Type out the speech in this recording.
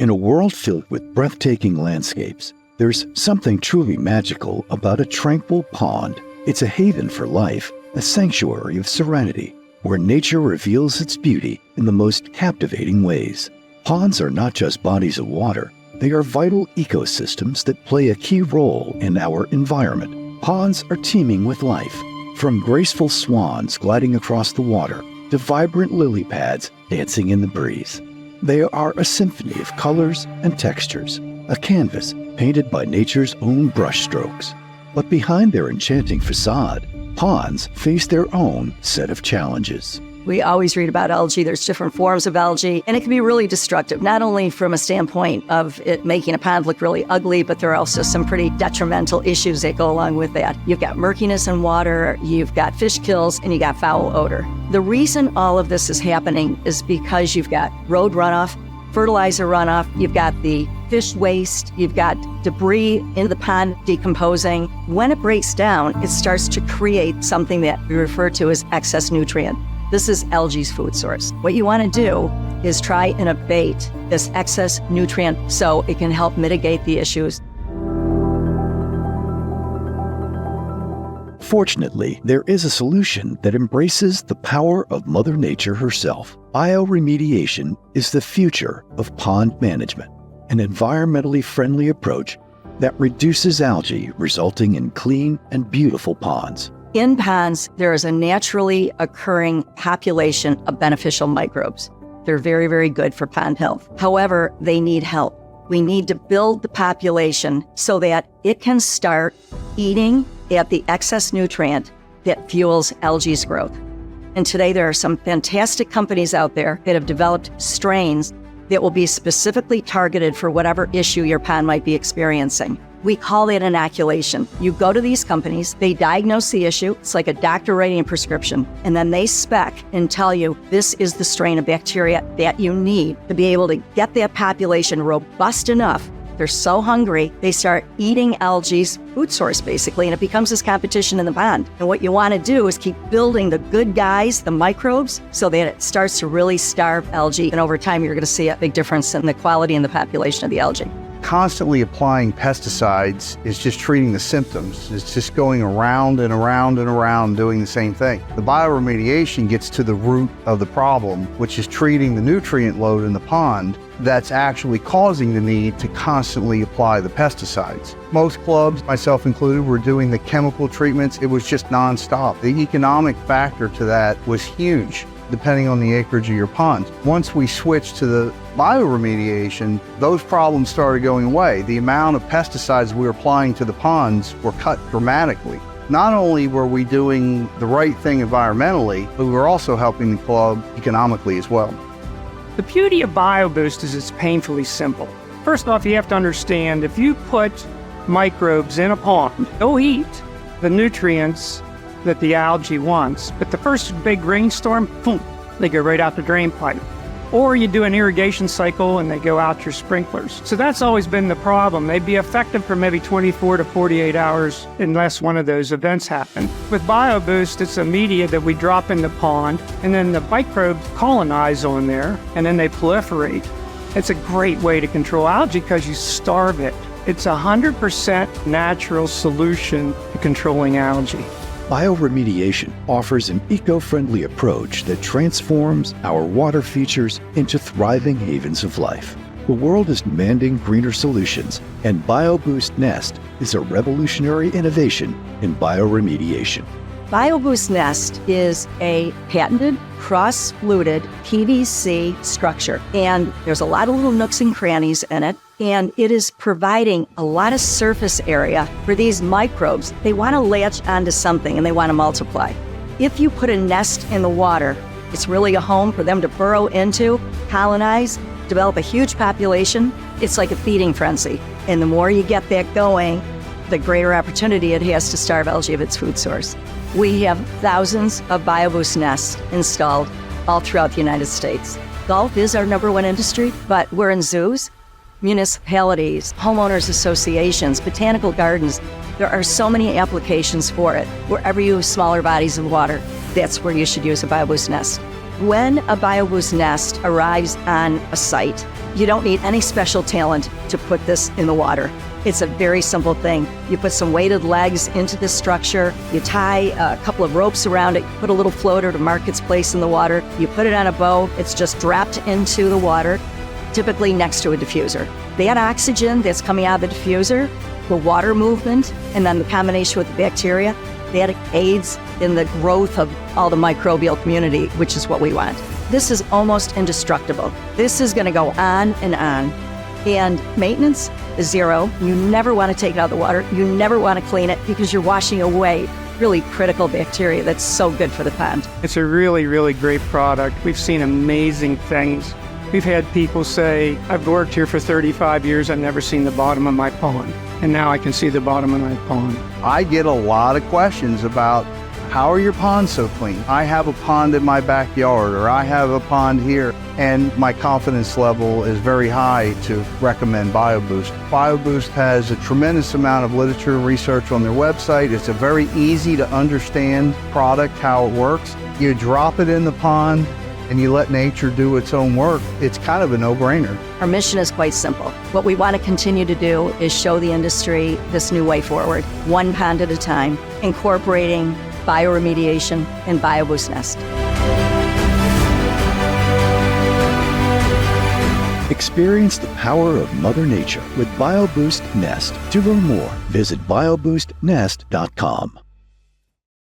In a world filled with breathtaking landscapes, there's something truly magical about a tranquil pond. It's a haven for life, a sanctuary of serenity, where nature reveals its beauty in the most captivating ways. Ponds are not just bodies of water, they are vital ecosystems that play a key role in our environment. Ponds are teeming with life, from graceful swans gliding across the water to vibrant lily pads dancing in the breeze. They are a symphony of colors and textures, a canvas painted by nature's own brushstrokes. But behind their enchanting facade, ponds face their own set of challenges. We always read about algae. There's different forms of algae, and it can be really destructive, not only from a standpoint of it making a pond look really ugly, but there are also some pretty detrimental issues that go along with that. You've got murkiness in water, you've got fish kills, and you got foul odor. The reason all of this is happening is because you've got road runoff, fertilizer runoff, you've got the fish waste, you've got debris in the pond decomposing. When it breaks down, it starts to create something that we refer to as excess nutrient. This is algae's food source. What you want to do is try and abate this excess nutrient so it can help mitigate the issues. Fortunately, there is a solution that embraces the power of Mother Nature herself. Bioremediation is the future of pond management, an environmentally friendly approach that reduces algae, resulting in clean and beautiful ponds. In ponds, there is a naturally occurring population of beneficial microbes. They're very, very good for pond health. However, they need help. We need to build the population so that it can start eating at the excess nutrient that fuels algae's growth. And today there are some fantastic companies out there that have developed strains that will be specifically targeted for whatever issue your pond might be experiencing. We call it inoculation. You go to these companies, they diagnose the issue. It's like a doctor writing a prescription. And then they spec and tell you this is the strain of bacteria that you need to be able to get that population robust enough. They're so hungry, they start eating algae's food source, basically, and it becomes this competition in the pond. And what you want to do is keep building the good guys, the microbes, so that it starts to really starve algae. And over time, you're going to see a big difference in the quality and the population of the algae. Constantly applying pesticides is just treating the symptoms. It's just going around and around and around doing the same thing. The bioremediation gets to the root of the problem, which is treating the nutrient load in the pond that's actually causing the need to constantly apply the pesticides. Most clubs, myself included, were doing the chemical treatments. It was just nonstop. The economic factor to that was huge, depending on the acreage of your pond. Once we switched to the bioremediation, those problems started going away. The amount of pesticides we were applying to the ponds were cut dramatically. Not only were we doing the right thing environmentally, but we were also helping the club economically as well. The beauty of BioBoost is it's painfully simple. First off, you have to understand if you put microbes in a pond, they'll eat the nutrients that the algae wants, but the first big rainstorm, boom, they go right out the drain pipe. Or you do an irrigation cycle and they go out your sprinklers. So that's always been the problem. They'd be effective for maybe 24 to 48 hours unless one of those events happen. With BioBoost, it's a media that we drop in the pond and then the microbes colonize on there and then they proliferate. It's a great way to control algae because you starve it. It's 100% natural solution to controlling algae. Bioremediation offers an eco-friendly approach that transforms our water features into thriving havens of life. The world is demanding greener solutions, and BioBoost Nest is a revolutionary innovation in bioremediation. BioBoost Nest is a patented, cross-fluted PVC structure, and there's a lot of little nooks and crannies in it, and it is providing a lot of surface area for these microbes. They want to latch onto something and they want to multiply. If you put a nest in the water, it's really a home for them to burrow into, colonize, develop a huge population. It's like a feeding frenzy. And the more you get that going, the greater opportunity it has to starve algae of its food source. We have thousands of BioBoost nests installed all throughout the United States. Golf is our #1 industry, but we're in zoos, municipalities, homeowners associations, botanical gardens. There are so many applications for it. Wherever you have smaller bodies of water, that's where you should use a BioBoost nest. When a BioBoost nest arrives on a site, You don't need any special talent to put this in the water. It's a very simple thing. You put some weighted legs into this structure, you tie a couple of ropes around it, put a little floater to mark its place in the water, you put it on a bow, it's just dropped into the water, typically next to a diffuser. That oxygen that's coming out of the diffuser, the water movement, and then the combination with the bacteria, that aids in the growth of all the microbial community, which is what we want. This is almost indestructible. This is going to go on and on. And maintenance is zero. You never want to take it out of the water. You never want to clean it because you're washing away really critical bacteria that's so good for the pond. It's a really, really great product. We've seen amazing things. We've had people say, I've worked here for 35 years, I've never seen the bottom of my pond. And now I can see the bottom of my pond. I get a lot of questions about, how are your ponds so clean? I have a pond in my backyard, or I have a pond here, and my confidence level is very high to recommend BioBoost. BioBoost has a tremendous amount of literature and research on their website. It's a very easy to understand product, how it works. You drop it in the pond and you let nature do its own work. It's kind of a no-brainer. Our mission is quite simple. What we want to continue to do is show the industry this new way forward, one pond at a time, incorporating bioremediation and BioBoost Nest. Experience the power of Mother Nature with BioBoost Nest. To learn more, visit bioboostnest.com.